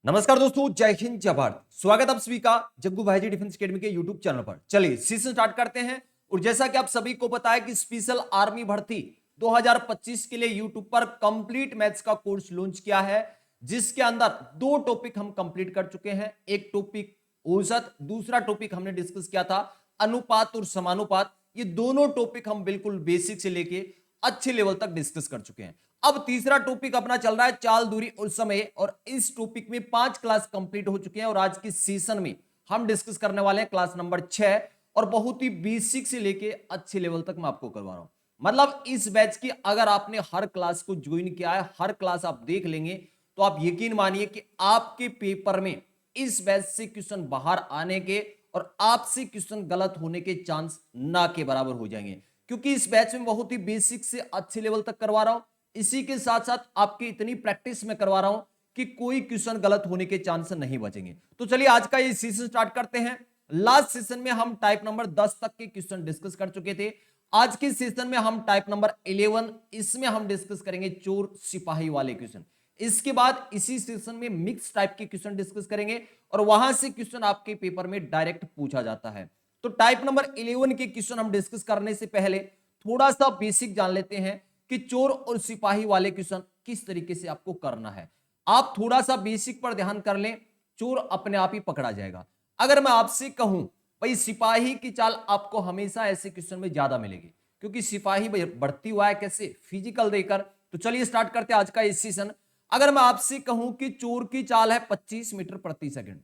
नमस्कार दोस्तों, जय हिंद जय भारत। स्वागत आप सभी का जग्गू भाईजी डिफेंस एकेडमी के यूट्यूब चैनल पर। चलिए सीजन स्टार्ट करते हैं। और जैसा कि आप सभी को पता है कि स्पेशल आर्मी भर्ती 2025 के लिए यूट्यूब पर कंप्लीट मैथ्स का कोर्स लॉन्च किया है, जिसके अंदर दो टॉपिक हम कंप्लीट कर चुके हैं। एक टॉपिक औसत, दूसरा टॉपिक हमने डिस्कस किया था अनुपात और समानुपात। ये दोनों टॉपिक हम बिल्कुल बेसिक से लेके अच्छे लेवल तक डिस्कस कर चुके हैं। अब तीसरा टॉपिक अपना चल रहा है चाल, दूरी और समय, और इस टॉपिक में 5 क्लास कंप्लीट हो चुके हैं। और आज की सेशन में हम डिस्कस करने वाले हैं क्लास नंबर 6, और बहुत ही बेसिक से लेके अच्छे लेवल तक मैं आपको करवा रहा हूं। मतलब इस बैच की अगर आपने हर क्लास को ज्वाइन किया है, हर क्लास आप देख लेंगे, तो आप यकीन मानिए कि आपके पेपर में इस बैच से क्वेश्चन बाहर आने के और आपसे क्वेश्चन गलत होने के चांस ना के बराबर हो जाएंगे, क्योंकि इस बैच में बहुत ही बेसिक से अच्छे लेवल तक करवा रहा हूं। इसी के साथ साथ आपकी इतनी प्रैक्टिस में करवा रहा हूं कि कोई क्वेश्चन गलत होने के चांस नहीं बचेंगे। तो चलिए आज का ये सेशन स्टार्ट करते हैं। लास्ट सेशन में हम टाइप नंबर 10 तक के क्वेश्चन डिस्कस कर चुके थे। आज के सेशन में हम टाइप नंबर 11, इसमें हम डिस्कस करेंगे चोर सिपाही वाले क्वेश्चन। इसके बाद इसी सेशन में मिक्स टाइप के क्वेश्चन डिस्कस करेंगे, और वहां से क्वेश्चन आपके पेपर में डायरेक्ट पूछा जाता है। तो टाइप नंबर 11 के क्वेश्चन हम डिस्कस करने से पहले थोड़ा सा बेसिक जान लेते हैं कि चोर और सिपाही वाले क्वेश्चन किस तरीके से आपको करना है। आप थोड़ा सा बेसिक पर ध्यान कर लें, चोर अपने आप ही पकड़ा जाएगा। अगर मैं आपसे कहूं भाई सिपाही की चाल, आपको हमेशा ऐसे क्वेश्चन में ज्यादा मिलेगी, क्योंकि सिपाही बढ़ती हुआ है कैसे, फिजिकल देकर। तो चलिए स्टार्ट करते हैं आज का इस सेशन। अगर मैं आपसे कहूं कि चोर की चाल है 25 मीटर प्रति सेकंड,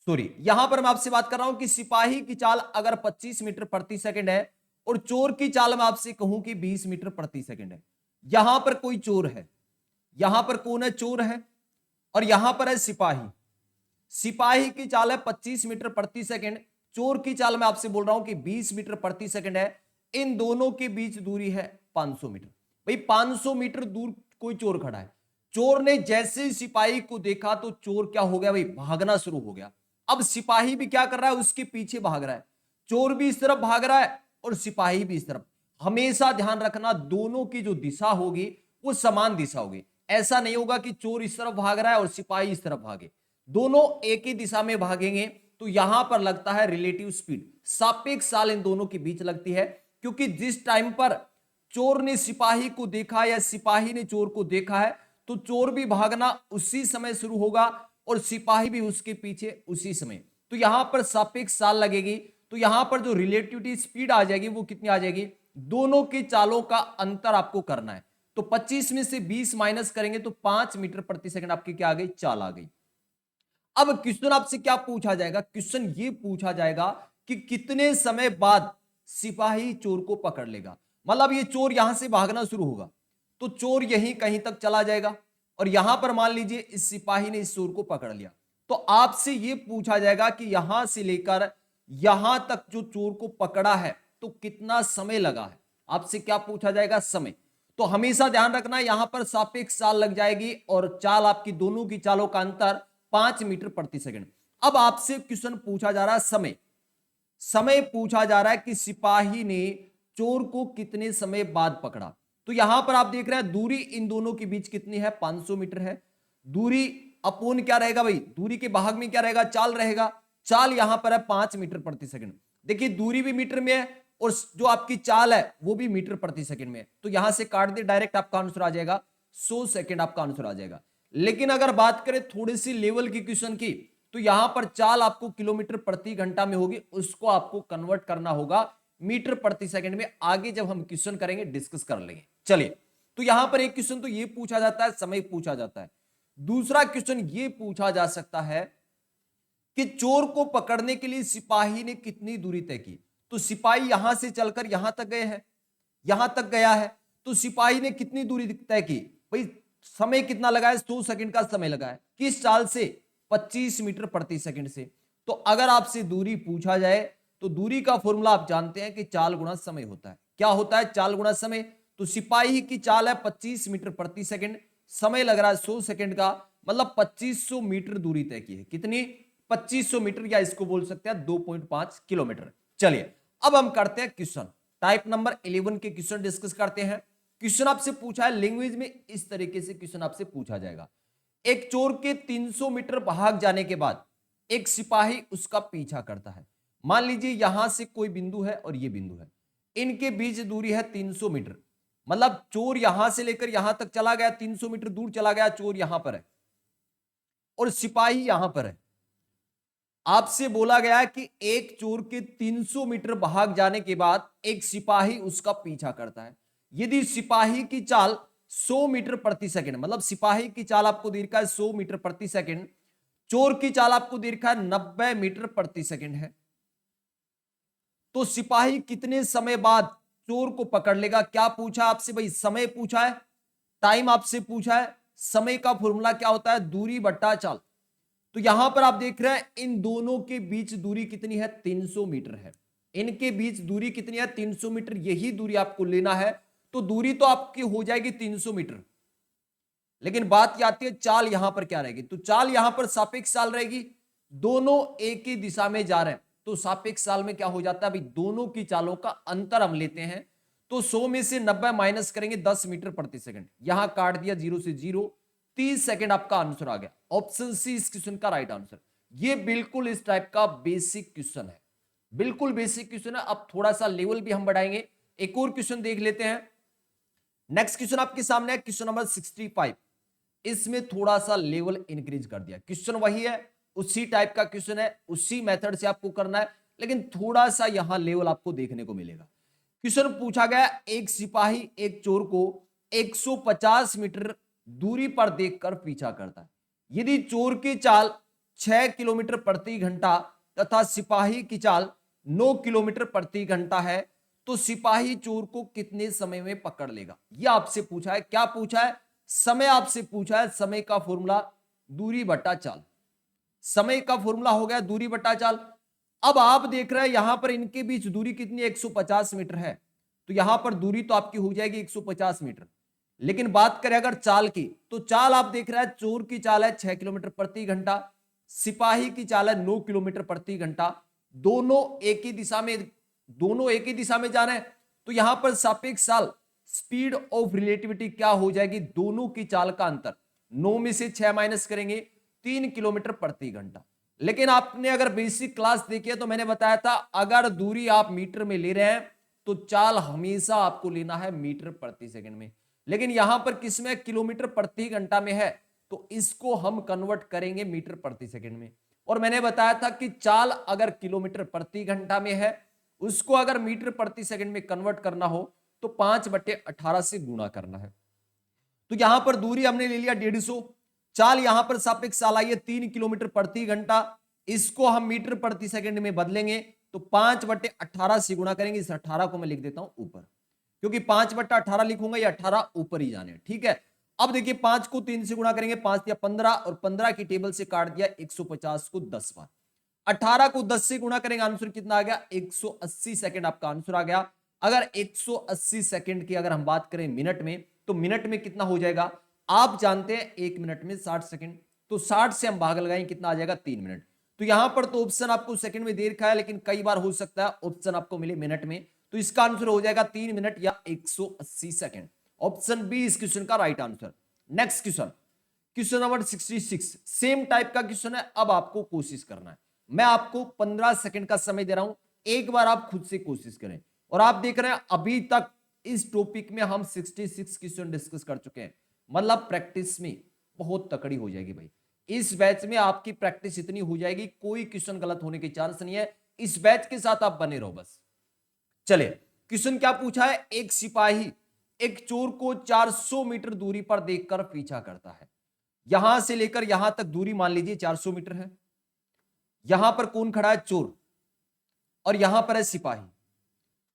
सॉरी यहां पर मैं आपसे बात कर रहा हूं कि सिपाही की चाल अगर 25 मीटर प्रति सेकंड है, और चोर की चाल मैं आपसे कहूं कि 20 मीटर प्रति सेकंड है। यहां पर कोई चोर है, यहां पर कौन है, चोर है, और यहां पर है सिपाही। सिपाही की चाल है 25 मीटर प्रति सेकंड, चोर की चाल मैं आपसे बोल रहा हूं कि 20 मीटर प्रति सेकंड है। इन दोनों के बीच दूरी है 500 मीटर। भाई 500 मीटर दूर कोई चोर खड़ा है। चोर ने जैसे ही सिपाही को देखा तो चोर क्या हो गया भाई, भागना शुरू हो गया। अब सिपाही भी क्या कर रहा है, उसके पीछे भाग रहा है। चोर भी इस तरफ भाग रहा है और सिपाही भी इस तरफ। हमेशा ध्यान रखना, दोनों की जो दिशा होगी वो समान दिशा होगी। ऐसा नहीं होगा कि चोर इस तरफ भाग रहा है और सिपाही इस तरफ भागे, दोनों एक ही दिशा में भागेंगे। तो यहां पर लगता है रिलेटिव स्पीड, सापेक्ष चाल इन दोनों के बीच लगती है, क्योंकि जिस टाइम पर चोर ने सिपाही को देखा या सिपाही ने चोर को देखा है, तो चोर भी भागना उसी समय शुरू होगा और सिपाही भी उसके पीछे उसी समय। तो यहां पर सापेक्ष चाल लगेगी। तो यहां पर जो रिलेटिविटी स्पीड आ जाएगी वो कितनी आ जाएगी, दोनों की चालों का अंतर आपको करना है। तो 25 में से 20 माइनस करेंगे तो 5 मीटर प्रति सेकंड आपकी क्या आ गई, चाल आ गई। अब क्वेश्चन आपसे क्या पूछा जाएगा, क्वेश्चन ये पूछा जाएगा कि कितने समय बाद सिपाही चोर को पकड़ लेगा। मतलब ये चोर यहां से भागना शुरू होगा तो चोर यहीं कहीं तक चला जाएगा, और यहां पर मान लीजिए इस सिपाही ने इस चोर को पकड़ लिया, तो आपसे ये पूछा जाएगा कि यहां से लेकर यहां तक जो चोर को पकड़ा है तो कितना समय लगा है। आपसे क्या पूछा जाएगा, समय। तो हमेशा ध्यान रखना यहां पर सापेक्ष चाल लग जाएगी, और चाल आपकी दोनों की चालों का अंतर 5 मीटर प्रति सेकंड। अब आपसे क्वेश्चन पूछा जा रहा है समय। समय पूछा जा रहा है कि सिपाही ने चोर को कितने समय बाद पकड़ा। तो यहां पर आप देख रहे हैं दूरी इन दोनों के बीच कितनी है, 500 मीटर है। दूरी अपोन क्या रहेगा भाई, दूरी के भाग में क्या रहेगा, चाल रहेगा। चाल यहां पर है 5 मीटर प्रति सेकंड। देखिए दूरी भी मीटर में है और जो आपकी चाल है वो भी मीटर प्रति सेकंड में है। तो यहां से काट दे, डायरेक्ट आपका आंसर आ जाएगा 100 सेकंड आपका आंसर आ जाएगा। लेकिन अगर बात करें थोड़ी सी लेवल की क्वेश्चन की, तो यहां पर चाल आपको किलोमीटर प्रति घंटा में होगी, उसको आपको कन्वर्ट करना होगा मीटर प्रति सेकंड में। आगे जब हम क्वेश्चन करेंगे डिस्कस कर लेंगे। चलिए, तो यहां पर एक क्वेश्चन तो ये पूछा जाता है, समय पूछा जाता है। दूसरा क्वेश्चन ये पूछा जा सकता है कि चोर को पकड़ने के लिए सिपाही ने कितनी दूरी तय की। तो सिपाही यहां से चलकर यहां तक गए हैं, यहां तक गया है, तो सिपाही ने कितनी दूरी तय की भाई, समय कितना लगा है, 100 सेकंड का समय लगा है। किस चाल से, 25 मीटर प्रति सेकंड से। तो अगर आपसे दूरी पूछा जाए तो दूरी का फॉर्मूला आप जानते हैं कि चाल गुणा समय होता है। क्या होता है, चाल गुणा समय। तो सिपाही की चाल है 25 मीटर प्रति सेकंड, समय लग रहा है 100 सेकंड का, मतलब 2500 मीटर दूरी तय की है। कितनी, 2500 मीटर, या इसको बोल सकते हैं 2.5 किलोमीटर। चलिए अब हम करते हैं क्वेश्चन, टाइप नंबर 11 के क्वेश्चन डिस्कस करते हैं। क्वेश्चन आपसे पूछा है लैंग्वेज में, इस तरीके से क्वेश्चन आपसे पूछा जाएगा। एक चोर के 300 मीटर भाग जाने के बाद एक सिपाही उसका पीछा करता है। मान लीजिए यहां से कोई बिंदु है और ये बिंदु है, इनके बीच दूरी है 300 मीटर। मतलब चोर यहां से लेकर यहां तक चला गया, 300 मीटर दूर चला गया, चोर यहां पर है और सिपाही यहां पर है। आपसे बोला गया है कि एक चोर के 300 मीटर भाग जाने के बाद एक सिपाही उसका पीछा करता है। यदि सिपाही की चाल 100 मीटर प्रति सेकंड, मतलब सिपाही की चाल आपको दे रखा है 100 मीटर प्रति सेकंड, चोर की चाल आपको दे रखा है 90 मीटर प्रति सेकंड है, तो सिपाही कितने समय बाद चोर को पकड़ लेगा? क्या पूछा आपसे भाई? समय पूछा है, टाइम आपसे पूछा है। समय का फॉर्मूला क्या होता है? दूरी बट्टा चाल। तो यहां पर आप देख रहे हैं इन दोनों के बीच दूरी कितनी है? 300 मीटर है। इनके बीच दूरी कितनी है? 300 मीटर। यही दूरी आपको लेना है, तो दूरी तो आपकी हो जाएगी 300 मीटर। लेकिन बात क्या आती है, चाल यहां पर क्या रहेगी? तो चाल यहां पर सापेक्ष चाल रहेगी। दोनों एक ही दिशा में जा रहे हैं, तो सापेक्ष चाल में क्या हो जाता है भाई? दोनों की चालों का अंतर हम लेते हैं, तो 100 में से 90 माइनस करेंगे 10 मीटर प्रति सेकंड। यहां काट दिया 0 से 0, 30 सेकंड आपका आंसर आ गया। ऑप्शन सी इस क्वेश्चन का राइट आंसर। ये बिल्कुल इस टाइप का बेसिक क्वेश्चन है, बिल्कुल बेसिक क्वेश्चन है। अब थोड़ा सा लेवल भी हम बढ़ाएंगे, एक और क्वेश्चन देख लेते हैं। नेक्स्ट क्वेश्चन आपके सामने है क्वेश्चन नंबर 65। इसमें थोड़ा सा लेवल इंक्रीज कर दिया। क्वेश्चन वही है, उसी टाइप का क्वेश्चन है, उसी मेथड से आपको करना है, लेकिन थोड़ा सा यहां लेवल आपको देखने को मिलेगा। क्वेश्चन पूछा गया, एक सिपाही एक चोर को 150 मीटर दूरी पर देखकर पीछा करता है। यदि चोर की चाल 6 किलोमीटर प्रति घंटा तथा सिपाही की चाल 9 किलोमीटर प्रति घंटा है, तो सिपाही चोर को कितने समय में पकड़ लेगा? यह आपसे पूछा है। क्या पूछा है? समय आपसे पूछा है। समय का फॉर्मूला दूरी बटा चाल। समय का फॉर्मूला हो गया दूरी बटा चाल। अब आप देख रहे हैं यहां पर इनके बीच दूरी कितनी? 150 मीटर है, तो यहां पर दूरी तो आपकी हो जाएगी 150 मीटर। लेकिन बात करें अगर चाल की, तो चाल आप देख रहे हैं चोर की चाल है 6 किलोमीटर प्रति घंटा, सिपाही की चाल है 9 किलोमीटर प्रति घंटा। दोनों एक ही दिशा में, दोनों एक ही दिशा में जा रहे हैं, तो यहां पर सापेक्ष चाल, स्पीड ऑफ रिलेटिविटी क्या हो जाएगी? दोनों की चाल का अंतर। 9 में से 6 माइनस करेंगे 3 किलोमीटर प्रति घंटा। लेकिन आपने अगर बेसिक क्लास देखी है तो मैंने बताया था अगर दूरी आप मीटर में ले रहे हैं तो चाल हमेशा आपको लेना है मीटर प्रति सेकंड में। लेकिन यहां पर किसमें? किलोमीटर प्रति घंटा में है, तो इसको हम कन्वर्ट करेंगे मीटर प्रति सेकंड में। और मैंने बताया था कि चाल अगर किलोमीटर प्रति घंटा में है, उसको अगर मीटर प्रति सेकंड में कन्वर्ट करना हो तो 5/18 से गुणा करना है। तो यहां पर दूरी हमने ले लिया 150, चाल यहां पर सापेक्ष चाल आई है 3 किलोमीटर प्रति घंटा, इसको हम मीटर प्रति सेकंड में बदलेंगे तो 5/18 से गुणा करेंगे। इस 18 को मैं लिख देता हूं ऊपर, क्योंकि 5/18 लिखूंगा, ये 18 ऊपर ही जाने। ठीक है, अब देखिए 5 को 3 से गुणा करेंगे, 5 या 15, और 15 की टेबल से काट दिया 150 को 10 बार। 18 को 10 से गुणा करेंगे, आंसर कितना आ गया? 180 सेकंड आपका आंसर आ गया। अगर 180 सेकंड की अगर हम बात करें मिनट में, तो मिनट में कितना हो जाएगा? आप जानते हैं 1 मिनट में 60 सेकंड, तो 60 से हम भाग लगाएं, कितना आ जाएगा? 3 मिनट। तो यहां पर तो ऑप्शन आपको सेकंड में दे रखा है, लेकिन कई बार हो सकता है ऑप्शन आपको मिले मिनट में, तो इसका आंसर हो जाएगा 3 मिनट या 180 सेकंड। ऑप्शन बी इस क्वेश्चन का right answer. Next question, question number 66, same type का क्वेश्चन है। अब आपको कोशिश करना है, मैं आपको 15 सेकंड का समय दे रहा हूं, एक बार आप खुद से कोशिश करें। और आप देख रहे हैं अभी तक इस टॉपिक में हम 66 क्वेश्चन डिस्कस कर चुके हैं, मतलब प्रैक्टिस में बहुत तकड़ी हो जाएगी भाई। इस बैच में आपकी प्रैक्टिस इतनी हो जाएगी, कोई क्वेश्चन गलत होने की चांस नहीं है। इस बैच के साथ आप बने रहो बस। चलिए, क्वेश्चन क्या पूछा है? एक सिपाही एक चोर को 400 मीटर दूरी पर देखकर पीछा करता है। यहां से लेकर यहां तक दूरी मान लीजिए 400 मीटर है। यहां पर कौन खड़ा है? चोर, और यहां पर है सिपाही।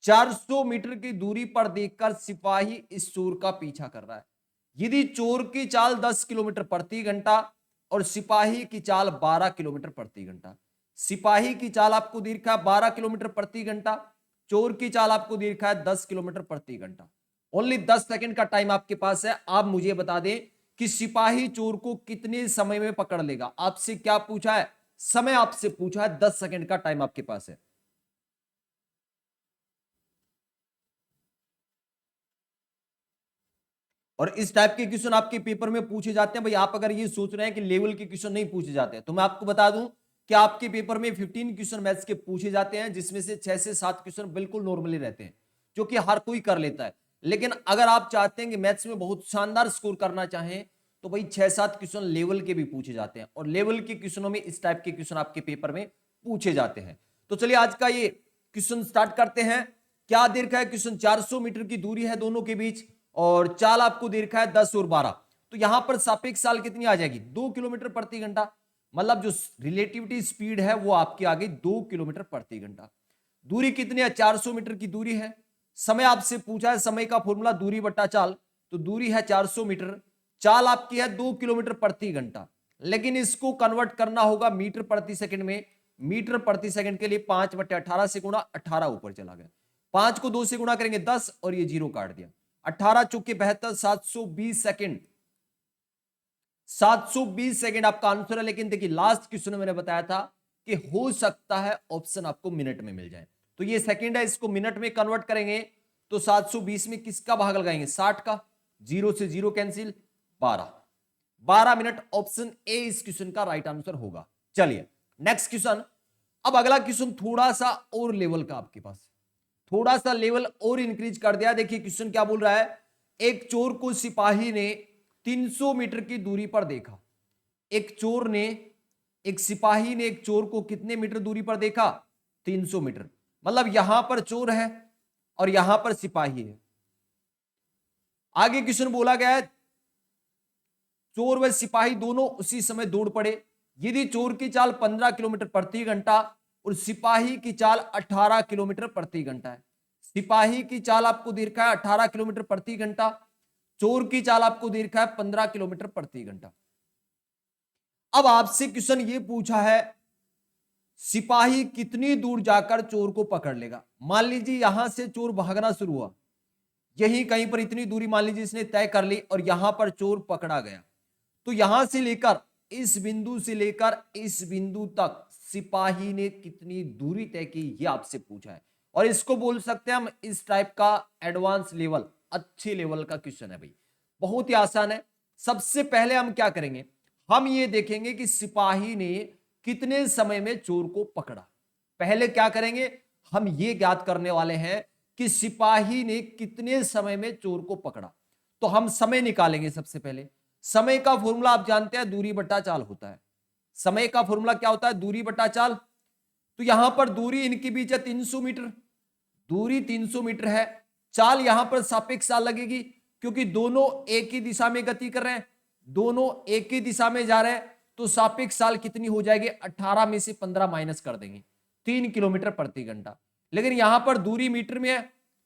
400 मीटर की दूरी पर देखकर सिपाही इस चोर का पीछा कर रहा है। यदि चोर की चाल 10 किलोमीटर प्रति घंटा और सिपाही की चाल 12 किलोमीटर प्रति घंटा, सिपाही की चाल आपको दे रखा है 12 किलोमीटर प्रति घंटा, चोर की चाल आपको दे रखा है 10 किलोमीटर प्रति घंटा। ओनली 10 सेकंड का टाइम आपके पास है। आप मुझे बता दें कि सिपाही चोर को कितने समय में पकड़ लेगा? आपसे क्या पूछा है? समय आपसे पूछा है, 10 सेकंड का टाइम आपके पास है। और इस टाइप के क्वेश्चन आपके पेपर में पूछे जाते हैं। भाई आप अगर ये सोच रहे हैं कि लेवल के क्वेश्चन नहीं पूछे जाते हैं, तो मैं आपको बता दूं कि आपके पेपर में 15 क्वेश्चन मैथ्स के पूछे जाते हैं, जिसमें से 6 से 7 क्वेश्चन बिल्कुल नॉर्मली रहते हैं, जो कि हर कोई कर लेता है। लेकिन अगर आप चाहते हैं कि मैथ्स में बहुत शानदार स्कोर करना चाहें, तो भाई 6-7 क्वेश्चन लेवल के भी पूछे जाते हैं, और लेवल के क्वेश्चनों में इस टाइप के क्वेश्चन आपके पेपर में पूछे जाते हैं। तो चलिए आज का ये क्वेश्चन स्टार्ट करते हैं। क्या दे रखा है क्वेश्चन, 400 मीटर की दूरी है दोनों के बीच, और चाल आपको दे रखा है 10 और 12। तो यहां पर सापेक्ष चाल कितनी आ जाएगी, 2 किलोमीटर प्रति घंटा। मतलब जो रिलेटिविटी स्पीड है वो आपकी आ गई 2 किलोमीटर प्रति घंटा। दूरी कितनी है, 400 मीटर की दूरी है। समय आपसे पूछा है, समय का फॉर्मूला दूरी बटा चाल, तो दूरी है 400 मीटर, चाल आपकी है 2 किलोमीटर प्रति घंटा। लेकिन इसको कन्वर्ट करना होगा मीटर प्रति सेकंड में। मीटर प्रति सेकंड के लिए 5/18 से गुणा, 18 ऊपर चला गया, 5 को 2 से गुणा करेंगे 10, और ये 0 काट दिया, 18 चौके 72, 720 सेकंड। 720 सेकंड आपका आंसर है। लेकिन देखिए लास्ट क्वेश्चन में मैंने बताया था कि हो सकता है ऑप्शन आपको मिनट में मिल जाए, तो ये सेकंड है, इसको मिनट में कन्वर्ट करेंगे तो 720 में किसका भाग लगाएंगे, 60 का, 0 से 0 कैंसिल, 12 मिनट। ऑप्शन ए इस क्वेश्चन का राइट आंसर होगा। चलिए नेक्स्ट क्वेश्चन। अब अगला क्वेश्चन थोड़ा सा और लेवल का, आपके पास थोड़ा सा लेवल और इंक्रीज कर दिया। देखिए क्वेश्चन क्या बोल रहा है, एक चोर को सिपाही ने 300 मीटर की दूरी पर देखा। एक सिपाही ने एक चोर को कितने मीटर दूरी पर देखा, 300 मीटर। मतलब यहां पर चोर है और यहां पर सिपाही है। आगे क्वेश्चन बोला गया है, चोर व सिपाही दोनों उसी समय दौड़ पड़े। यदि चोर की चाल 15 किलोमीटर प्रति घंटा और सिपाही की चाल 18 किलोमीटर प्रति घंटा है। सिपाही की चाल आपको दे रखा है 18 किलोमीटर प्रति घंटा, चोर की चाल आपको दे रखा है 15 किलोमीटर प्रति घंटा। अब आपसे क्वेश्चन ये पूछा है, सिपाही कितनी दूर जाकर चोर को पकड़ लेगा। मान लीजिए यहां से चोर भागना शुरू हुआ, यही कहीं पर इतनी दूरी मान लीजिए इसने तय कर ली, और यहां पर चोर पकड़ा गया। तो यहां से लेकर इस बिंदु से लेकर इस बिंदु तक सिपाही ने कितनी दूरी तय की, यह आपसे पूछा है। और इसको बोल सकते हैं हम इस टाइप का एडवांस लेवल, अच्छे लेवल का क्वेश्चन है भाई, बहुत ही आसान है। सबसे पहले हम क्या करेंगे, हम ये देखेंगे कि सिपाही ने कितने समय में चोर को पकड़ा। पहले क्या करेंगे, हम ये ज्ञात करने वाले हैं कि सिपाही ने कितने समय में चोर को पकड़ा। तो हम समय निकालेंगे। सबसे पहले समय का फॉर्मूला आप जानते हैं, दूरी बटा चाल होता है। समय का फॉर्मूला क्या होता है, दूरी बटा चाल। तो यहां पर दूरी इनके बीच है 300 मीटर, दूरी 300 मीटर है। चाल यहां पर सापेक्ष चाल लगेगी, क्योंकि दोनों एक ही दिशा में गति कर रहे हैं, दोनों एक ही दिशा में जा रहे हैं। तो सापेक्ष चाल कितनी हो जाएगी, 18 में से 15 माइनस कर देंगे, 3 किलोमीटर प्रति घंटा। लेकिन यहां पर दूरी मीटर में है,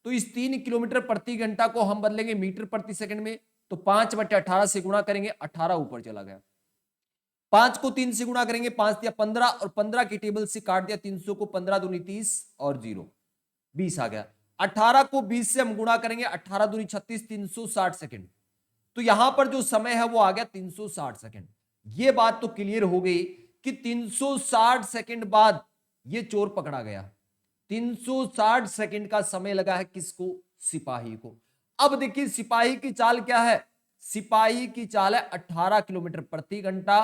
तो इस 3 किलोमीटर प्रति घंटा को हम बदलेंगे मीटर प्रति सेकंड में। तो 5/18 से गुणा करेंगे, 18 ऊपर चला गया। 5 को 3 से गुणा करेंगे, 5 दिया 15, और 15 की टेबल से काट दिया 300 को, 15 दूनी 30 और 0 20 आ गया। 18 को 20 से हम गुणा करेंगे, 18 दूनी 36, 360 सेकंड। तो यहां पर जो समय है वो आ गया 360 सेकंड। ये बात तो क्लियर हो गई कि 360 सेकंड बाद ये चोर पकड़ा गया। 360 सेकंड का समय लगा है किसको, सिपाही को। अब देखिए सिपाही की चाल क्या है, सिपाही की चाल है 18 किलोमीटर प्रति घंटा,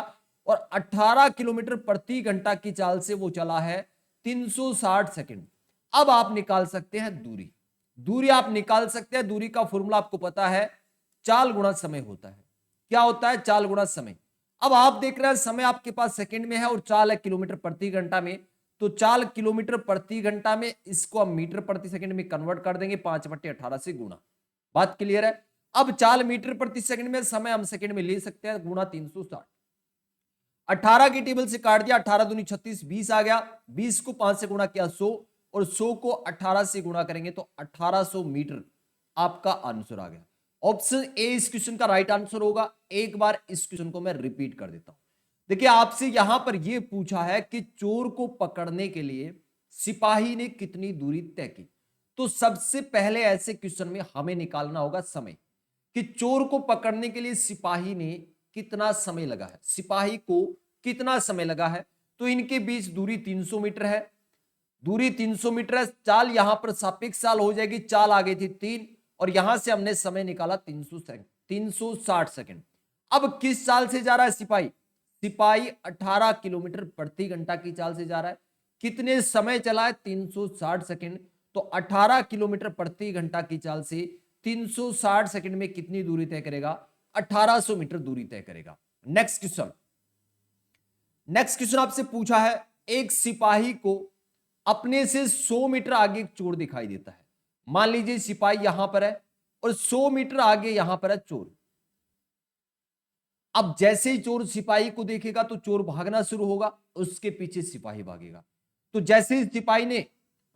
और 18 किलोमीटर प्रति घंटा की चाल से वो चला है 360 सेकंड। अब आप निकाल सकते हैं दूरी, दूरी आप निकाल सकते हैं। दूरी का फॉर्मूला आपको पता है, चाल गुणा समय होता है। क्या होता है, चाल गुणा समय। अब आप देख रहे हैं समय आपके पास सेकंड में है और चाल है किलोमीटर प्रति घंटा में। तो चाल किलोमीटर प्रति घंटा में, इसको हम मीटर प्रति सेकंड में कन्वर्ट कर देंगे, 5/18 से गुणा। बात क्लियर है। अब चाल मीटर प्रति सेकंड में, समय हम सेकंड में ले सकते हैं, गुणा 360। 18 की टेबल से काट दिया, 18 दूनी 36, 20 आ गया। 20 को 5 से गुणा किया 100, और 100 को 18 से गुणा करेंगे तो 1800 मीटर आपका आंसर आ गया। ऑप्शन ए इस क्वेश्चन का राइट आंसर होगा। एक बार इस क्वेश्चन को मैं रिपीट कर देता हूं। देखिए आपसे यहां पर यह पूछा है कि चोर को पकड़ने के लिए सिपाही ने कितनी दूरी तय की। तो सबसे पहले ऐसे क्वेश्चन में हमें निकालना होगा समय, कि चोर को पकड़ने के लिए सिपाही ने कितना समय लगा है, सिपाही को कितना समय लगा है। तो इनके बीच दूरी 300 मीटर है, दूरी 300 मीटर है। चाल यहां पर सापेक्ष चाल हो जाएगी, चाल आ गई थी 3, और यहां से हमने समय निकाला 300 सेकंड, 360 सेकंड। अब किस चाल से जा रहा है सिपाही? सिपाही 18 किलोमीटर प्रति घंटा की चाल से जा रहा है। कितने समय चला है? 360 सेकंड। तो 18 किलोमीटर प्रति घंटा की चाल से 360 सेकंड में कितनी दूरी तय करेगा? 1800 मीटर दूरी तय करेगा। नेक्स्ट क्वेश्चन, नेक्स्ट क्वेश्चन आपसे पूछा है, एक सिपाही को अपने से 100 मीटर आगे एक चोर दिखाई देता है। मान लीजिए सिपाही यहां पर है और 100 मीटर आगे यहां पर है चोर। अब जैसे ही चोर सिपाही को देखेगा तो चोर भागना शुरू होगा, उसके पीछे सिपाही भागेगा। तो जैसे ही सिपाही ने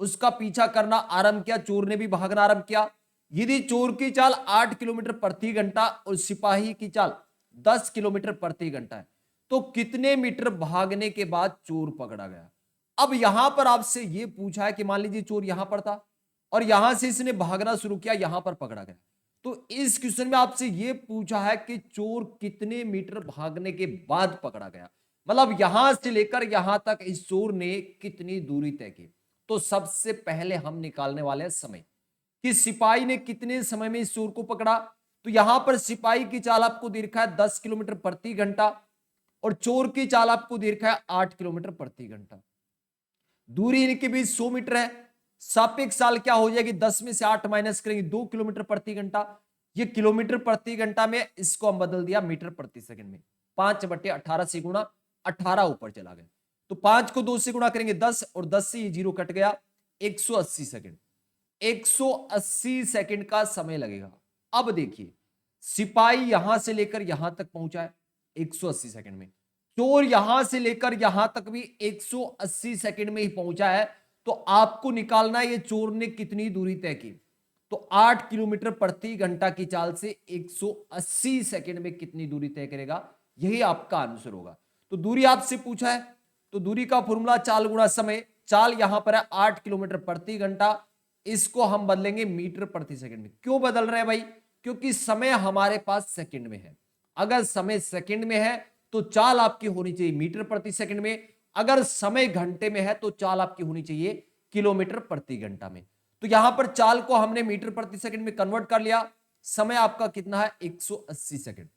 उसका पीछा करना आरंभ किया, चोर ने भी भागना आरंभ किया। यदि चोर की चाल 8 किलोमीटर प्रति घंटा और सिपाही की चाल 10 किलोमीटर प्रति घंटा है, तो कितने मीटर भागने के बाद चोर पकड़ा गया? अब यहां पर आपसे यह पूछा है कि मान लीजिए चोर यहां पर था और यहां से इसने भागना शुरू किया, यहां पर पकड़ा गया। तो इस क्वेश्चन में आपसे यह पूछा है कि चोर कितने मीटर भागने के बाद पकड़ा गया, मतलब यहां से लेकर यहां तक इस चोर ने कितनी दूरी तय की। तो सबसे पहले हम निकालने वाले हैं समय, कि सिपाही ने कितने समय में इस चोर को पकड़ा। तो यहां पर सिपाही की चाल आपको दे रखा है 10 किलोमीटर प्रति घंटा और चोर की चाल आपको दे रखा है 8 किलोमीटर प्रति घंटा। दूरी इनके बीच 100 मीटर है। सापेक्ष चाल क्या हो जाएगी? 10 में से 8 माइनस करेंगे 2 किलोमीटर प्रति घंटा। ये किलोमीटर प्रति घंटा में, इसको हम बदल दिया मीटर प्रति सेकंड में। 5/18 से गुणा 18 ऊपर चला गया। तो 5 को 2 से गुणा करेंगे 10 और 10 से ये 0 कट गया। 180 सेकंड, 180 सेकंड का समय लगेगा। अब देखिए सिपाही यहां से लेकर यहां तक पहुंचा है 180 सेकंड में, चोर यहां से लेकर यहां तक भी 180 सेकंड में ही पहुंचा है। तो आपको निकालना है ये चोर ने कितनी दूरी तय की। तो 8 किलोमीटर प्रति घंटा की चाल से 180 सेकंड में कितनी दूरी तय करेगा, यही आपका आंसर होगा। तो दूरी आपसे पूछा है, तो दूरी का फॉर्मूला चाल गुणा समय। चाल यहां पर है 8 किलोमीटर प्रति घंटा, इसको हम बदलेंगे मीटर प्रति सेकंड में। क्यों बदल रहे हैं भाई? क्योंकि समय हमारे पास सेकंड में है। अगर समय सेकंड में है तो चाल आपकी होनी चाहिए मीटर प्रति सेकंड में। अगर समय घंटे में है तो चाल आपकी होनी चाहिए किलोमीटर प्रति घंटा में। तो यहां पर चाल को हमने मीटर प्रति सेकंड में कन्वर्ट कर लिया। समय आपका कितना है? 180 सेकंड।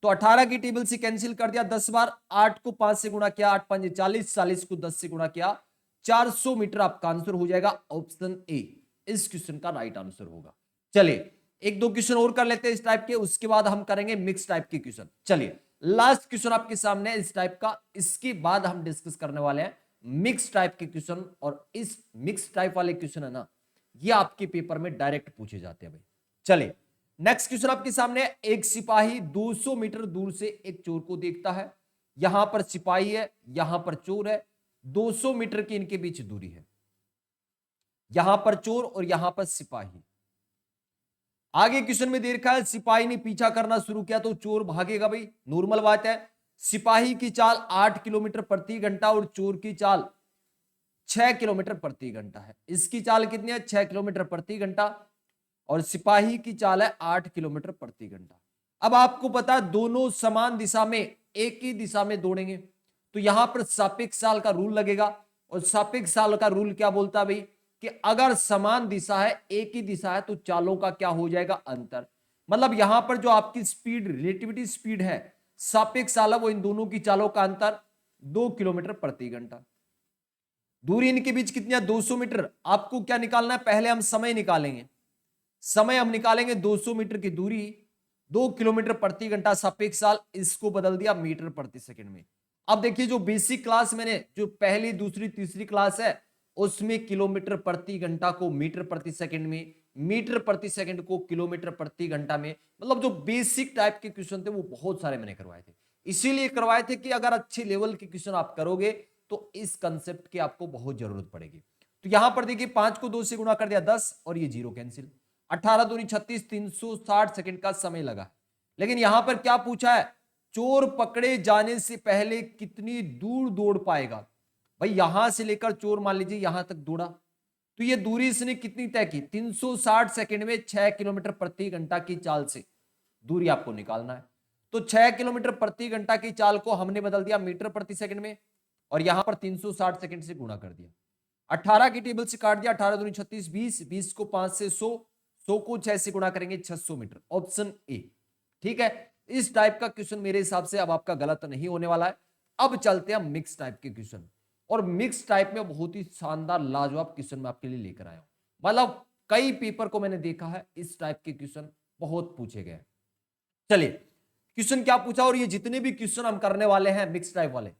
तो 18 की टेबल से कैंसिल कर दिया 10 बार। 8 को 5 से गुणा किया, 8 5 40, 40 को 10 से गुणा किया, 400 मीटर आपका आंसर हो जाएगा। ऑप्शन ए इस क्वेश्चन का राइट आंसर होगा। चलिए एक दो क्वेश्चन और कर लेते हैं इस टाइप के, उसके बाद हम करेंगे मिक्स टाइप के क्वेश्चन। चलिए लास्ट क्वेश्चन आपके सामने है इस टाइप का, इसके बाद हम डिस्कस करने वाले हैं मिक्स टाइप के क्वेश्चन। और इस मिक्स टाइप वाले क्वेश्चन है ना, ये आपके पेपर में डायरेक्ट पूछे जाते हैं भाई। चलिए नेक्स्ट क्वेश्चन आपके सामने है, एक सिपाही 200 मीटर दूर से एक चोर को देखता है। यहां पर सिपाही है, यहां पर चोर है, 200 मीटर की इनके बीच दूरी है। यहां पर चोर और यहां पर सिपाही। आगे क्वेश्चन में दे रखा है सिपाही ने पीछा करना शुरू किया तो चोर भागेगा भाई, नॉर्मल बात है। सिपाही की चाल 8 किलोमीटर प्रति घंटा और चोर की चाल 6 किलोमीटर प्रति घंटा है। इसकी चाल कितनी है? 6 किलोमीटर प्रति घंटा और सिपाही की चाल है 8 किलोमीटर प्रति घंटा। अब आपको पता है दोनों समान दिशा में एक ही दिशा में दौड़ेंगे, तो यहां पर सापेक्ष चाल का रूल लगेगा। और सापेक्ष चाल का रूल क्या बोलता है भाई? कि अगर समान दिशा है, एक ही दिशा है, तो चालों का क्या हो जाएगा? अंतर। मतलब यहां पर जो आपकी स्पीड, रिलेटिविटी स्पीड है, सापेक्ष चाल है, वो इन दोनों की चालों का अंतर 2 किलोमीटर प्रति घंटा। दूरी इनके बीच कितनी है? 200 मीटर। आपको क्या निकालना है? पहले हम समय निकालेंगे। समय हम निकालेंगे 200 मीटर की दूरी, 2 किलोमीटर प्रति घंटा सापेक्ष चाल, इसको बदल दिया मीटर प्रति सेकंड में। अब देखिए जो बेसिक क्लास मैंने, जो पहली दूसरी तीसरी क्लास है, उसमें किलोमीटर प्रति घंटा को मीटर प्रति सेकंड में, मीटर प्रति सेकंड को किलोमीटर प्रति घंटा में, मतलब जो बेसिक टाइप के क्वेश्चन थे वो बहुत सारे मैंने करवाए थे। इसीलिए करवाए थे कि अगर अच्छे लेवल के क्वेश्चन आप करोगे तो इस कंसेप्ट की आपको बहुत जरूरत पड़ेगी। तो यहां पर देखिए 5 को 2 से गुणा कर दिया 10 और ये 0 कैंसिल। 18 दूनी 36, 360 सेकंड का समय लगा। लेकिन यहां पर क्या पूछा है? चोर पकड़े जाने से पहले कितनी दूर दौड़ पाएगा। भाई यहां से लेकर चोर मान लीजिए यहां तक दौड़ा, तो ये दूरी इसने कितनी तय की? 360 सेकंड में 6 किलोमीटर प्रति घंटा की चाल से दूरी आपको निकालना है। तो 6 किलोमीटर प्रति घंटा की चाल को हमने बदल दिया मीटर प्रति सेकंड में और यहां पर 360 सेकंड से गुणा कर दिया। 18 की टेबल से काट दिया, 18 दूनी 36, 20, 20 को 5 से 100, 100 को 6 से गुणा करेंगे 600 मीटर, ऑप्शन ए। ठीक है, इस टाइप का क्वेश्चन मेरे हिसाब से अब आपका गलत नहीं होने वाला है। अब चलते हैं मिक्स टाइप के क्वेश्चन, और मिक्स टाइप में बहुत ही शानदार लाजवाब क्वेश्चन मैं आपके लिए लेकर आया हूं। मतलब कई पेपर को मैंने देखा है इस टाइप के क्वेश्चन बहुत पूछे गए। चलिए क्वेश्चन क्या पूछा, और ये जितने भी क्वेश्चन हम करने वाले हैं मिक्स टाइप वाले,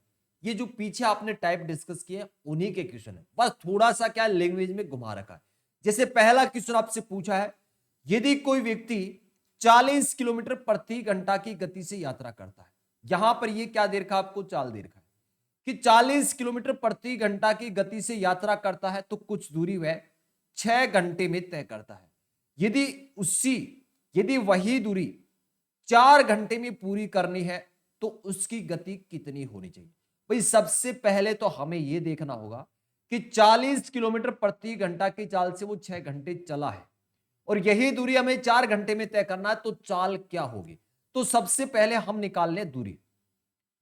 ये जो पीछे आपने टाइप डिस्कस किए उन्हीं के क्वेश्चन है, बस थोड़ा सा क्या लैंग्वेज में घुमा रखा है। जैसे पहला क्वेश्चन आपसे पूछा है, यदि कोई व्यक्ति 40 किलोमीटर प्रति घंटा की गति से यात्रा करता है, यहां पर ये क्या दे रखा आपको, चाल दे रखा है कि 40 किलोमीटर प्रति घंटा की गति से यात्रा करता है तो कुछ दूरी वह 6 घंटे में तय करता है। यदि वही दूरी 4 घंटे में पूरी करनी है तो उसकी गति कितनी होनी चाहिए। भाई सबसे पहले तो हमें यह देखना होगा कि 40 किलोमीटर प्रति घंटा की चाल से वो 6 घंटे चला है, और यही दूरी हमें 4 घंटे में तय करना है, तो चाल क्या होगी। तो सबसे पहले हम निकाल लें दूरी।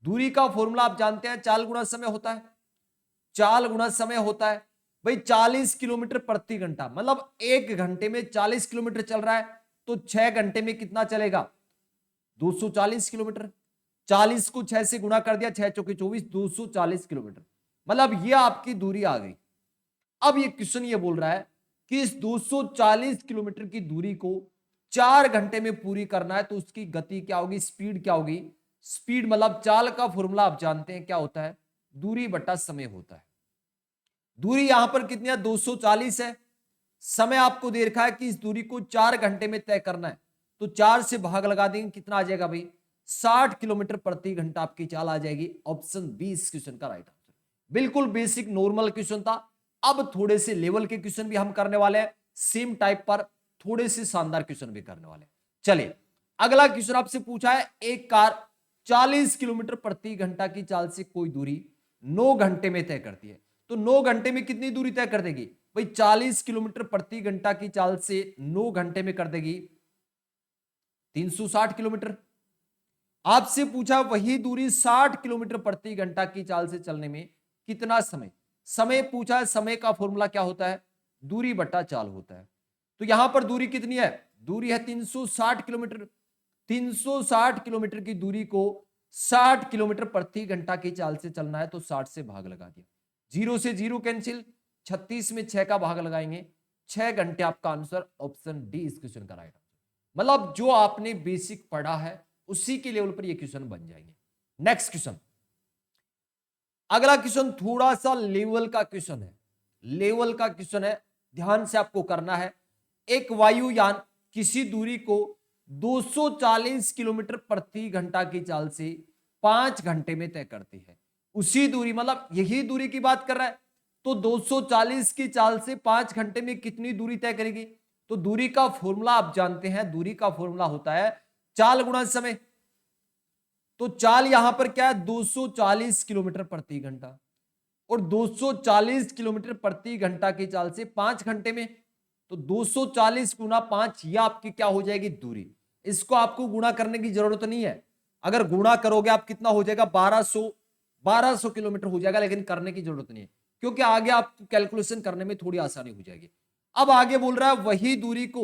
दूरी का फॉर्मूला आप जानते हैं, चाल गुणा समय होता है, चाल गुणा समय होता है। भाई 40 किलोमीटर प्रति घंटा मतलब 1 घंटे में 40 किलोमीटर चल रहा है, तो 6 घंटे में कितना चलेगा, 240 किलोमीटर। 40 को 6 से गुणा कर दिया, 6 चौके 24, 240 किलोमीटर, मतलब ये आपकी दूरी आ गई। अब ये क्वेश्चन ये बोल रहा है कि इस 240 किलोमीटर की दूरी को 4 घंटे में पूरी करना है, तो उसकी गति क्या होगी, स्पीड क्या होगी। स्पीड मतलब चाल का फॉर्मूला आप जानते हैं क्या होता है, दूरी बटा समय होता है। दूरी यहां पर कितनी है, 240 है। समय आपको दे रखा है कि इस दूरी को 4 घंटे में तय करना है, तो 4 से भाग लगा देंगे, कितना आ जाएगा भाई, 60 किलोमीटर प्रति घंटा आपकी चाल आ जाएगी। ऑप्शन बी इस क्वेश्चन का राइट आंसर। बिल्कुल बेसिक नॉर्मल क्वेश्चन था। अब थोड़े से लेवल के क्वेश्चन भी हम करने वाले हैं, सेम टाइप पर थोड़े से शानदार क्वेश्चन भी करने वाले हैं। चलिए अगला क्वेश्चन आपसे पूछा है, एक कार 40 किलोमीटर प्रति घंटा की चाल से कोई दूरी 9 घंटे में तय करती है, तो 9 घंटे में कितनी दूरी तय कर देगी भाई, 40 किलोमीटर प्रति घंटा की चाल से 9 घंटे में कर देगी 360 किलोमीटर। आपसे पूछा वही दूरी 60 किलोमीटर प्रति घंटा की चाल से चलने में कितना समय, समय पूछा है। समय का फॉर्मूला क्या होता है, दूरी बटा चाल होता है। तो यहां पर दूरी कितनी है, दूरी है 360 किलोमीटर। 360 किलोमीटर की दूरी को 60 किलोमीटर प्रति घंटा की चाल से चलना है, तो 60 से भाग लगा दिया, 0 से 0 कैंसिल, 36 में 6 का भाग लगाएंगे, 6 घंटे आपका आंसर। ऑप्शन डी इस क्वेश्चन का राइट आंसर। मतलब जो आपने बेसिक पढ़ा है उसी के लेवल पर ये क्वेश्चन बन जाएंगे। नेक्स्ट क्वेश्चन, अगला क्वेश्चन थोड़ा सा लेवल का क्वेश्चन है, लेवल का क्वेश्चन है, ध्यान से आपको करना है। एक वायुयान किसी दूरी को 240 किलोमीटर प्रति घंटा की चाल से 5 घंटे में तय करती है। उसी दूरी मतलब यही दूरी की बात कर रहा है, तो 240 की चाल से 5 घंटे में कितनी दूरी तय करेगी। तो दूरी का फॉर्मूला आप जानते हैं, दूरी का फॉर्मूला होता है चाल गुणा समय। तो चाल यहां पर क्या है, 240 किलोमीटर प्रति घंटा, और 240 किलोमीटर प्रति घंटा की चाल से 5 घंटे में, तो 240 गुना 5 यह आपकी क्या हो जाएगी, दूरी। इसको आपको गुणा करने की जरूरत नहीं है, अगर गुणा करोगे आप कितना हो जाएगा, 1200 किलोमीटर हो जाएगा, लेकिन करने की जरूरत नहीं है क्योंकि आगे आपको कैलकुलेशन करने में थोड़ी आसानी हो जाएगी। अब आगे बोल रहा है वही दूरी को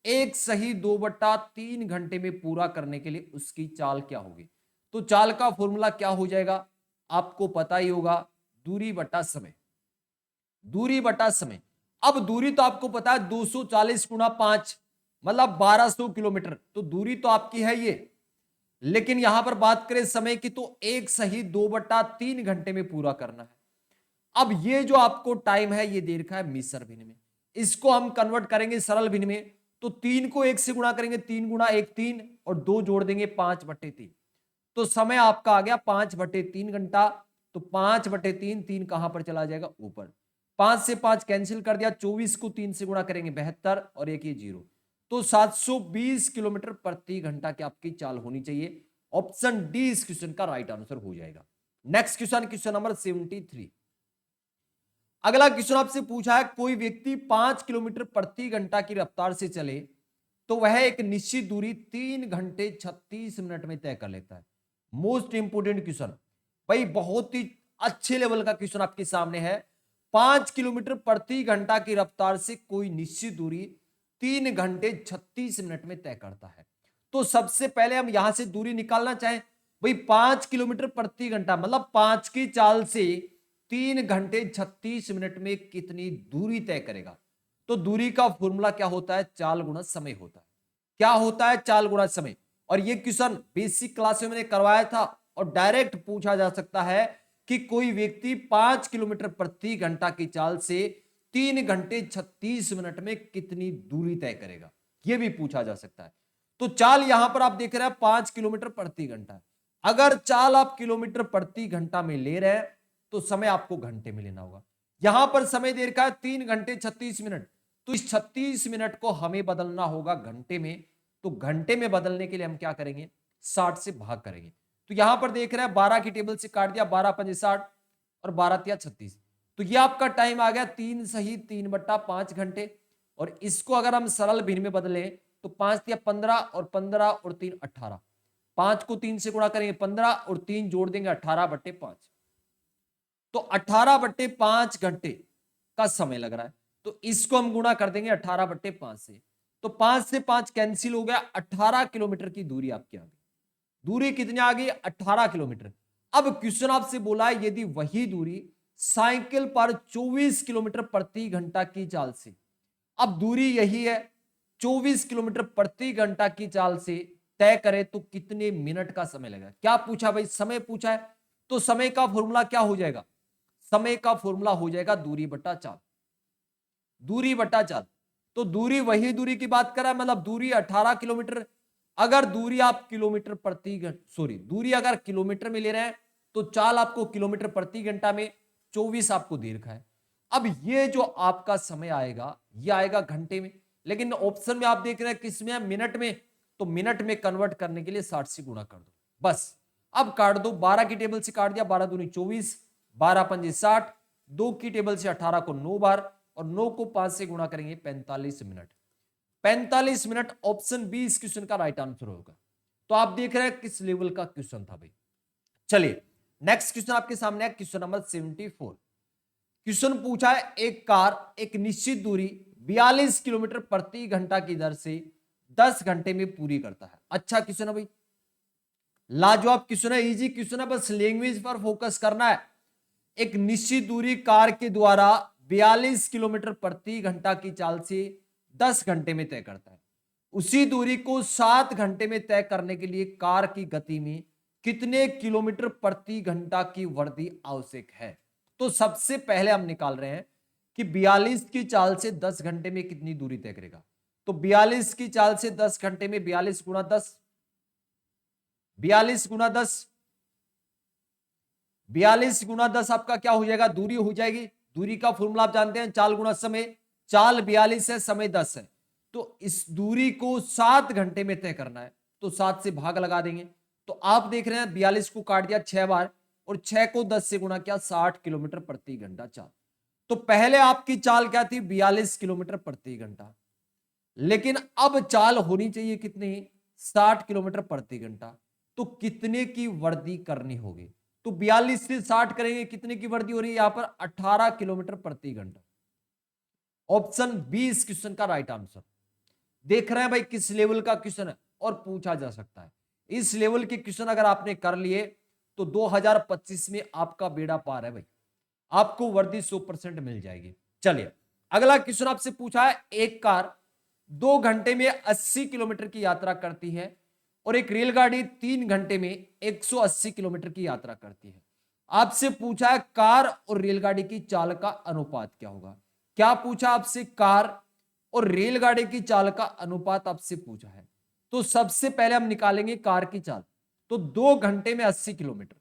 1 सही 2/3 घंटे में पूरा करने के लिए उसकी चाल क्या होगी। तो चाल का फॉर्मूला क्या हो जाएगा, आपको पता ही होगा, दूरी बटा समय, दूरी बटा समय। अब दूरी तो आपको पता है 240 गुणा 5 मतलब 1200 किलोमीटर, तो दूरी तो आपकी है ये, लेकिन यहां पर बात करें समय की तो 1 सही 2/3 घंटे में पूरा करना है। अब ये जो आपको टाइम है ये दे रखा है मीसर भिन्न में, इसको हम कन्वर्ट करेंगे सरल भिन्न में, तो 3 को 1 से गुणा करेंगे, 3 गुणा 1 3 और 2 जोड़ देंगे 5/3, तो समय आपका आ गया 5/3 घंटा। तो 5/3, 3 कहां पर चला जाएगा, ऊपर, 5 से 5 कैंसिल कर दिया, 24 को 3 से गुणा करेंगे 72 और एक ये 0, तो 720 किलोमीटर प्रति घंटा की आपकी चाल होनी चाहिए। ऑप्शन डी इस क्वेश्चन का राइट आंसर हो जाएगा। Next question, question number 73। अगला क्वेश्चन आपसे पूछा है, कोई व्यक्ति 5 किलोमीटर प्रति घंटा की रफ्तार से चले तो वह एक निश्चित दूरी 3 घंटे 36 मिनट में तय कर लेता है। मोस्ट इंपोर्टेंट क्वेश्चन भाई, बहुत ही अच्छे लेवल का क्वेश्चन आपके सामने है। 5 किलोमीटर प्रति घंटा की रफ्तार से कोई निश्चित दूरी 3 घंटे 36 मिनट में तय करता है। तो सबसे पहले हम यहां से दूरी निकालना चाहें, भाई 5 किलोमीटर प्रति घंटा मतलब 5 की चाल से 3 घंटे 36 मिनट में कितनी दूरी तय करेगा। तो दूरी का फॉर्मूला क्या होता है, चाल गुणा समय होता है। क्या होता है, चाल गुणा समय। और ये क्वेश्चन बेसिक क्लास में मैंने करवाया था और डायरेक्ट पूछा जा सकता है कि कोई व्यक्ति 5 किलोमीटर प्रति घंटा की चाल से 3 घंटे 36 मिनट में कितनी दूरी तय करेगा, यह भी पूछा जा सकता है। तो चाल यहां पर आप देख रहे हैं 5 किलोमीटर प्रति घंटा। अगर चाल आप किलोमीटर प्रति घंटा में ले रहे हैं तो समय आपको घंटे में लेना होगा। यहां पर समय दे रखा है 3 घंटे 36 मिनट, तो इस 36 मिनट को हमें बदलना होगा घंटे में। तो घंटे में बदलने के लिए हम क्या करेंगे, 60 से भाग करेंगे। तो यहां पर देख रहे हैं 12 की टेबल से काट दिया, 12 पंजे 60 और 12 तिया 36। तो ये आपका टाइम आ गया 3 सही 3/5 घंटे। और इसको अगर हम सरल भिन्न में बदलें तो 5 तिया 15 और 15 और 3 18। 5 को 3 से गुणा करेंगे 15 और 3 जोड़ देंगे 18/5। तो 18/5 घंटे का समय लग रहा है। तो इसको हम गुणा कर देंगे 18/5 से। तो 5 से 5 कैंसिल हो गया, 18 किलोमीटर की दूरी आपकी आ गई। दूरी कितनी आ गई, 18 किलोमीटर। अब क्वेश्चन आपसे बोला है यदि वही दूरी साइकिल पर 24 किलोमीटर प्रति घंटा की चाल से, अब दूरी यही है 24 किलोमीटर प्रति घंटा की चाल से तय करें तो कितने मिनट का समय लगेगा। क्या पूछा भाई, समय पूछा है। तो समय का फॉर्मूला क्या हो जाएगा, समय का फॉर्मूला हो जाएगा दूरी बटा चाल। दूरी बटा चाल, तो दूरी वही दूरी की बात कर रहा है, मतलब दूरी 18 किलोमीटर। अगर दूरी आप किलोमीटर प्रति दूरी अगर किलोमीटर में ले रहे हैं तो चाल आपको किलोमीटर प्रति घंटा में, 24 आपको दे रखा है। अब ये जो आपका समय आएगा ये आएगा घंटे में, लेकिन ऑप्शन में आप देख रहे हैं किसमें है, मिनट में। तो मिनट में कन्वर्ट करने के लिए 60 से गुणा कर दो बस। अब काट दो, 12 की टेबल से काट दिया, 12 दूनी 24, 12 पंजे 60, 2 की टेबल से 18 को 9 बार और 9 को 5 से गुणा करेंगे 45 मिनट। 45 मिनट ऑप्शन बी इस क्वेश्चन का राइट आंसर होगा। तो आप देख रहे हैं किस लेवल का क्वेश्चन था भाई। चलिए नेक्स्ट क्वेश्चन आपके सामने है, क्वेश्चन नंबर 74। क्वेश्चन पूछा है एक कार एक निश्चित दूरी 42 किलोमीटर प्रति घंटा की दर से 10 घंटे में पूरी करता है। अच्छा क्वेश्चन है भाई, लाजवाब क्वेश्चन है, इजी क्वेश्चन है, बस लैंग्वेज पर फोकस करना है। एक निश्चित दूरी कार के द्वारा 42 किलोमीटर प्रति घंटा की चाल से 10 घंटे में तय करता है। उसी दूरी को 7 घंटे में तय करने के लिए कार की गति में कितने किलोमीटर प्रति घंटा की वृद्धि आवश्यक है। तो सबसे पहले हम निकाल रहे हैं कि 42 की चाल से 10 घंटे में कितनी दूरी तय करेगा। तो 42 की चाल से 10 घंटे में 42 गुणा 10, 42 गुणा 10, 42 गुणा 10 आपका क्या हो जाएगा, दूरी हो जाएगी। दूरी का फॉर्मूला आप जानते हैं, चाल गुणा समय। चाल 42 है, समय 10 है। तो इस दूरी को 7 घंटे में तय करना है, तो 7 से भाग लगा देंगे। तो आप देख रहे हैं 42 को काट दिया 6 बार और 6 को 10 से गुणा किया, 60 किलोमीटर प्रति घंटा चाल। तो पहले आपकी चाल क्या थी, 42 किलोमीटर प्रति घंटा, लेकिन अब चाल होनी चाहिए कितनी, 60 किलोमीटर प्रति घंटा। तो कितने की वृद्धि करनी होगी। तो 42 से 60 करेंगे, कितने की वृद्धि हो रही है यहां पर, 18 किलोमीटर प्रति घंटा। ऑप्शन बी इस क्वेश्चन का राइट आंसर। देख रहे हैं भाई किस लेवल का क्वेश्चन है और पूछा जा सकता है। इस लेवल के क्वेश्चन अगर आपने कर लिए तो 2025 में आपका बेड़ा पार है भाई, आपको वर्दी 100% मिल जाएगी। चलिए अगला क्वेश्चन आपसे पूछा है, एक कार 2 घंटे में 80 किलोमीटर की यात्रा करती है और एक रेलगाड़ी 3 घंटे में 180 किलोमीटर की यात्रा करती है। आपसे पूछा है कार और रेलगाड़ी की चाल का अनुपात क्या होगा। क्या पूछा आपसे, कार और रेलगाड़ी की चाल का अनुपात आपसे पूछा है। तो सबसे पहले हम निकालेंगे कार की चाल। तो 2 घंटे में 80 किलोमीटर,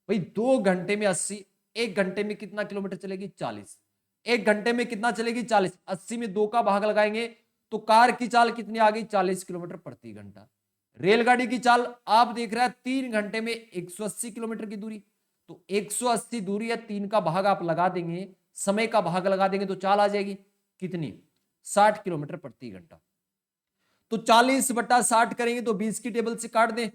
भाई 2 घंटे में 80, 1 घंटे में कितना किलोमीटर चलेगी, 40। 1 घंटे में कितना चलेगी, 40। 80 में 2 का भाग लगाएंगे तो कार की चाल कितनी आ गई, 40 किलोमीटर प्रति घंटा। रेलगाड़ी की चाल आप देख रहे हैं 3 घंटे में 180 किलोमीटर की दूरी। तो 180 दूरी है, 3 का भाग आप लगा देंगे, समय का भाग लगा देंगे तो चाल आ जाएगी कितनी, 60 किलोमीटर प्रति घंटा। तो 40/60 करेंगे तो 20 की टेबल से काट दें,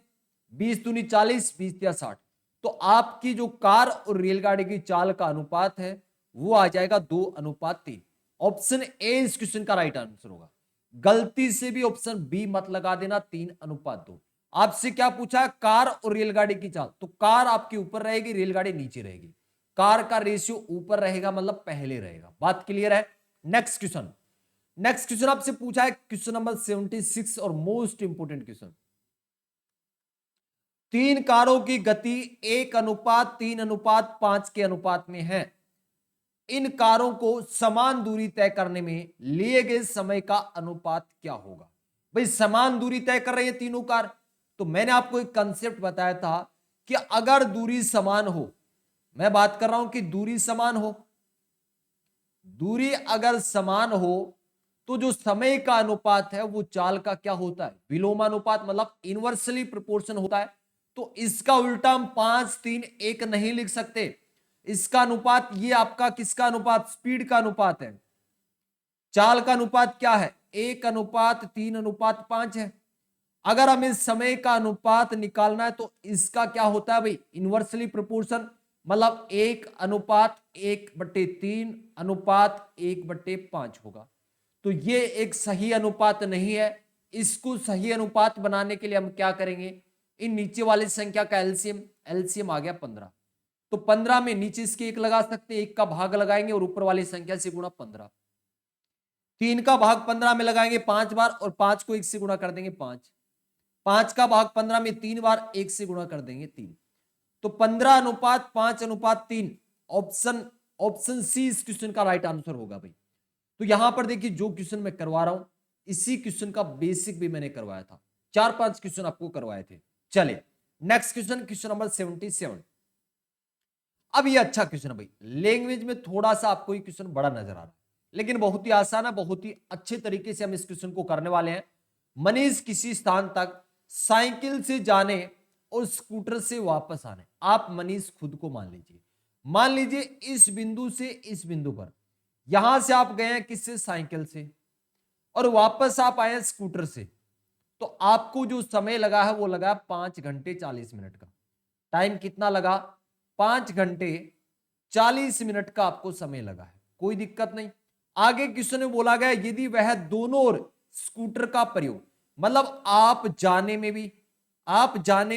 20 दूनी 40, 20 या 60। तो आपकी जो कार और रेलगाड़ी की चाल का अनुपात है वो आ जाएगा 2:3। ऑप्शन ए इस क्वेश्चन का राइट आंसर होगा। गलती से भी ऑप्शन बी मत लगा देना, 3:2। आपसे क्या पूछा है, कार और रेलगाड़ी की चाल, तो कार आपकी ऊपर रहेगी, रेलगाड़ी नीचे रहेगी। कार का रेशियो ऊपर रहेगा मतलब पहले रहेगा। बात क्लियर है। नेक्स्ट क्वेश्चन, नेक्स्ट क्वेश्चन आपसे पूछा है क्वेश्चन नंबर 76 और मोस्ट इंपोर्टेंट क्वेश्चन। 3 कारों की गति 1:3:5 के अनुपात में है। इन कारों को समान दूरी तय करने में लिए गए समय का अनुपात क्या होगा। भाई समान दूरी तय कर रही है तीनों कार, तो मैंने आपको एक कंसेप्ट बताया था कि अगर दूरी समान हो, मैं बात कर रहा हूं कि दूरी समान हो, दूरी अगर समान हो तो जो समय का अनुपात है वो चाल का क्या होता है, विलोमानुपात, मतलब इनवर्सली प्रोपोर्शन होता है। तो इसका उल्टा हम 5:3:1 नहीं लिख सकते। इसका अनुपात, ये आपका किसका अनुपात, स्पीड का अनुपात है। चाल का अनुपात क्या है, 1:3:5 है। अगर हमें समय का अनुपात निकालना है तो इसका क्या होता है भाई, इनवर्सली प्रोपोर्शन, मतलब 1:1/3:1/5 होगा। तो ये एक सही अनुपात नहीं है। इसको सही अनुपात बनाने के लिए हम क्या करेंगे, इन नीचे वाली संख्या का एलसीएम, एलसीएम आ गया 15, तो 15 में नीचे इसके 1 लगा सकते हैं, 1 का भाग लगाएंगे और ऊपर वाली संख्या से गुणा 15। 3 का भाग 15 में लगाएंगे 5 बार और 5 को 1 से गुणा कर देंगे 5। 5 का भाग 15 में 3 बार, 1 से गुणा कर देंगे 3। तो 15:5:3, ऑप्शन ऑप्शन सी इस क्वेश्चन का राइट आंसर होगा भाई। तो यहां पर देखिए जो क्वेश्चन मैं करवा रहा हूं, इसी क्वेश्चन का बेसिक भी मैंने करवाया था, 4-5 क्वेश्चन आपको करवाए थे। चलिए नेक्स्ट क्वेश्चन, क्वेश्चन नंबर 77। अब ये अच्छा क्वेश्चन है भाई, लैंग्वेज में थोड़ा सा आपको ये क्वेश्चन बड़ा नजर आ रहा है, लेकिन बहुत ही आसान है, बहुत ही अच्छे तरीके से हम इस क्वेश्चन को करने वाले हैं। मनीष किसी स्थान तक साइकिल से जाने और स्कूटर से वापस आने, आप मनीष खुद को मान लीजिए इस बिंदु से इस बिंदु पर, यहां से आप गए हैं किससे, साइकिल से, और वापस आप आए स्कूटर से, तो आपको जो समय लगा है वो लगा 5 घंटे 40 मिनट का। टाइम कितना लगा, 5 घंटे 40 मिनट का आपको समय लगा है, कोई दिक्कत नहीं। आगे क्वेश्चन में बोला गया यदि वह दोनों ओर स्कूटर का प्रयोग, मतलब आप जाने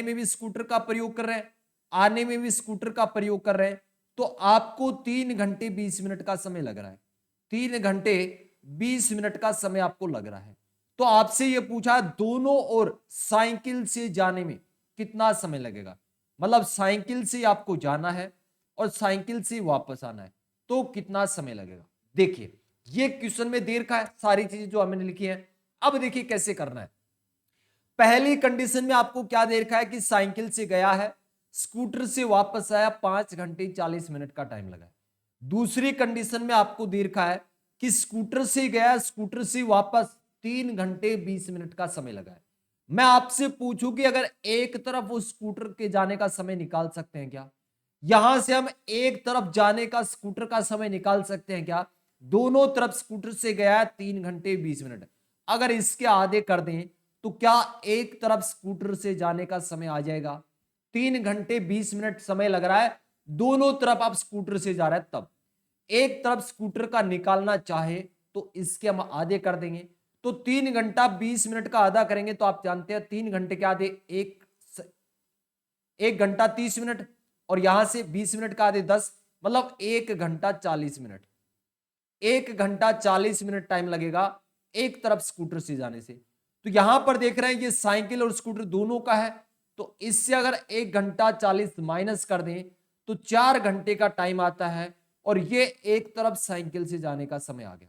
में भी स्कूटर का प्रयोग कर रहे हैं, आने में भी स्कूटर का प्रयोग कर रहे हैं, तो आपको 3 घंटे 20 मिनट का समय लग रहा है। 3 घंटे 20 मिनट का समय आपको लग रहा है। तो आपसे यह पूछा दोनों ओर साइकिल से जाने में कितना समय लगेगा, मतलब साइकिल से आपको जाना है और साइकिल से वापस आना है, तो कितना समय लगेगा। देखिए ये क्वेश्चन में देर का है, सारी चीजें जो हमने लिखी है। अब देखिए कैसे करना है। पहली कंडीशन में आपको क्या दे रखा है कि साइकिल से गया है, स्कूटर से वापस आया, 5 घंटे 40 मिनट का टाइम लगा है। दूसरी कंडीशन में आपको दे रखा है कि स्कूटर से गया, स्कूटर से वापस 3 घंटे 20 मिनट का समय लगा है। मैं आपसे पूछूं कि अगर एक तरफ वो स्कूटर के जाने का समय निकाल सकते हैं क्या, यहां से हम एक तरफ जाने का स्कूटर का समय निकाल सकते हैं क्या, दोनों तरफ स्कूटर से गया 3 घंटे 20 मिनट, अगर इसके आधे कर दें तो क्या एक तरफ स्कूटर से जाने का समय आ जाएगा। 3 घंटे 20 मिनट समय लग रहा है, दोनों तरफ आप स्कूटर से जा रहे हैं, तब एक तरफ स्कूटर का निकालना चाहे तो इसके हम आधे कर देंगे, तो 3 घंटा 20 मिनट का आधा करेंगे तो आप जानते हैं 3 घंटे के आधे 1 घंटा 30 मिनट, और यहां से 20 मिनट का आधे 10, मतलब 1 घंटा 40 मिनट। 1 घंटा 40 मिनट टाइम लगेगा एक तरफ स्कूटर से जाने से। तो यहां पर देख रहे हैं ये साइकिल और स्कूटर दोनों का है, तो इससे अगर 1 घंटा 40 माइनस कर दें तो 4 घंटे का टाइम आता है, और ये एक तरफ साइकिल से जाने का समय आ गया।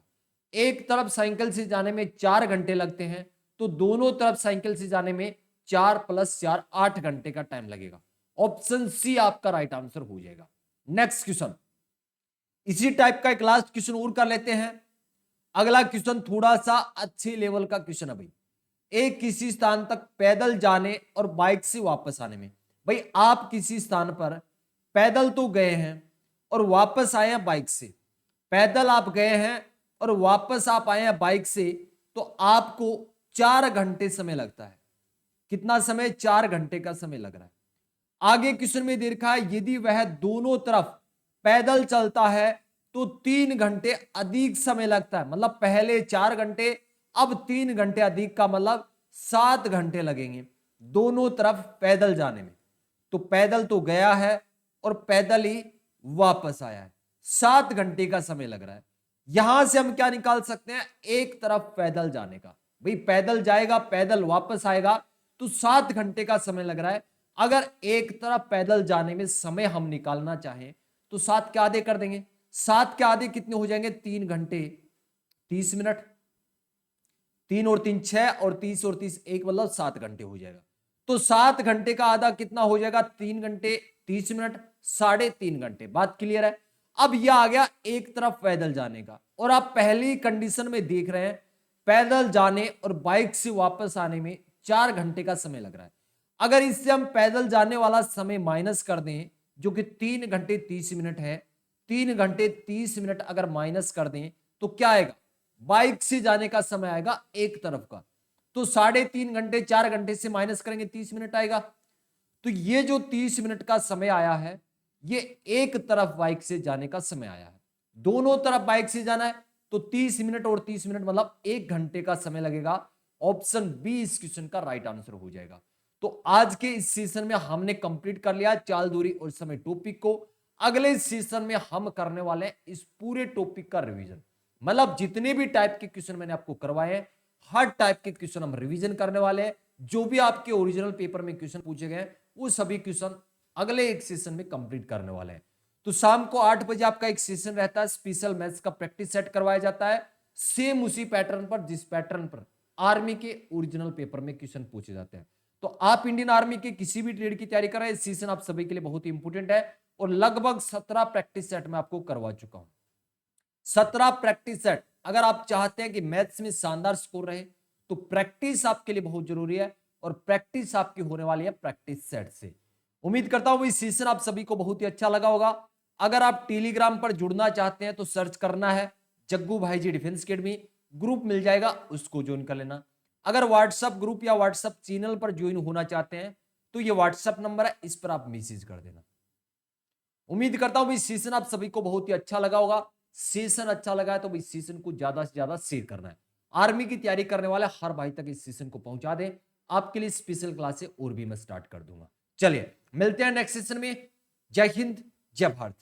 एक तरफ साइकिल से जाने में 4 घंटे लगते हैं, तो दोनों तरफ साइकिल से जाने में 4 + 4 8 घंटे का टाइम लगेगा। ऑप्शन सी आपका राइट आंसर हो जाएगा। नेक्स्ट क्वेश्चन, इसी टाइप का एक लास्ट क्वेश्चन और कर लेते हैं। अगला क्वेश्चन थोड़ा सा अच्छे लेवल का क्वेश्चन है भाई। एक किसी स्थान तक पैदल जाने और बाइक से वापस आने में, भाई आप किसी स्थान पर पैदल तो गए हैं और वापस आए हैं बाइक से, पैदल आप गए हैं और वापस आप आए हैं बाइक से, तो आपको 4 घंटे समय लगता है। कितना समय, 4 घंटे का समय लग रहा है। आगे क्वेश्चन में दे रखा है यदि वह दोनों तरफ पैदल चलता है तो 3 घंटे अधिक समय लगता है, मतलब पहले 4 घंटे अब 3 घंटे अधिक का मतलब 7 घंटे लगेंगे दोनों तरफ पैदल जाने में। तो पैदल तो गया है और पैदल ही वापस आया है, 7 घंटे का समय लग रहा है। यहां से हम क्या निकाल सकते हैं, एक तरफ पैदल जाने का, भाई पैदल जाएगा पैदल वापस आएगा तो 7 घंटे का समय लग रहा है। अगर एक तरफ पैदल जाने में समय हम निकालना चाहें तो 7 के आधे कर देंगे। 7 के आधे कितने हो जाएंगे, 3 घंटे 30 मिनट, 3 और 3 6 और 30 और 30 1 मतलब 7 घंटे हो जाएगा। तो 7 घंटे का आधा कितना हो जाएगा, 3 घंटे 30 मिनट, 3.5 घंटे। बात क्लियर है। अब यह आ गया एक तरफ पैदल जाने का, और आप पहली कंडीशन में देख रहे हैं पैदल जाने और बाइक से वापस आने में 4 घंटे का समय लग रहा है। अगर इससे हम पैदल जाने वाला समय माइनस कर दें जो कि 3 घंटे 30 मिनट है, 3 घंटे 30 मिनट अगर माइनस कर दें तो क्या आएगा, बाइक से जाने का समय आएगा एक तरफ का। तो 3.5 घंटे 4 घंटे से माइनस करेंगे 30 मिनट आएगा। तो ये जो 30 मिनट का समय आया है ये एक तरफ बाइक से जाने का समय आया है। दोनों तरफ बाइक से जाना है तो 30 मिनट और 30 मिनट मतलब 1 घंटे का समय लगेगा। ऑप्शन बी इस क्वेश्चन का राइट आंसर हो जाएगा। तो आज के इस सेशन में हमने कंप्लीट कर लिया चाल, दूरी और समय टॉपिक को। अगले सेशन में हम करने वाले हैं इस पूरे टॉपिक का रिवीजन, मतलब जितने भी टाइप के क्वेश्चन मैंने आपको करवाए हैं हर टाइप के क्वेश्चन हम रिवीजन करने वाले हैं। जो भी आपके ओरिजिनल पेपर में क्वेश्चन पूछे गए वो सभी क्वेश्चन अगले एक सेशन में कंप्लीट करने वाले हैं। तो शाम को 8 बजे आपका एक सेशन रहता है, स्पेशल मैथ्स का प्रैक्टिस सेट करवाया जाता है, सेम उसी पैटर्न पर जिस पैटर्न पर आर्मी के ओरिजिनल पेपर में क्वेश्चन पूछे जाते हैं। तो आप इंडियन आर्मी के किसी भी ट्रेड की तैयारी कर रहे हैं, इस सेशन आप सभी के लिए बहुत ही इंपॉर्टेंट है और लगभग 17 प्रैक्टिस सेट में आपको करवा चुका हूं। 17 प्रैक्टिस सेट। अगर आप चाहते हैं कि मैथ्स में शानदार स्कोर रहे तो प्रैक्टिस आपके लिए बहुत जरूरी है, और प्रैक्टिस आपकी होने वाली है प्रैक्टिस सेट से। उम्मीद करता हूं इस सेशन आप सभी को बहुत ही अच्छा लगा होगा। अगर आप टेलीग्राम पर जुड़ना चाहते हैं तो सर्च करना है जग्गू भाई जी डिफेंस अकेडमी, ग्रुप मिल जाएगा, उसको ज्वाइन कर लेना। अगर व्हाट्सएप ग्रुप या व्हाट्सएप चैनल पर ज्वाइन होना चाहते हैं तो ये व्हाट्सएप नंबर है, इस पर आप मैसेज कर देना। उम्मीद करता हूं इस सेशन आप सभी को बहुत ही अच्छा लगा होगा। सेशन अच्छा लगा है तो इस सेशन को ज्यादा से ज्यादा शेयर करना है। आर्मी की तैयारी करने वाले हर भाई तक इस सेशन को पहुंचा दें। आपके लिए स्पेशल क्लासे और भी मैं स्टार्ट कर दूंगा। चलिए मिलते हैं नेक्स्ट सेशन में। जय हिंद, जय भारत।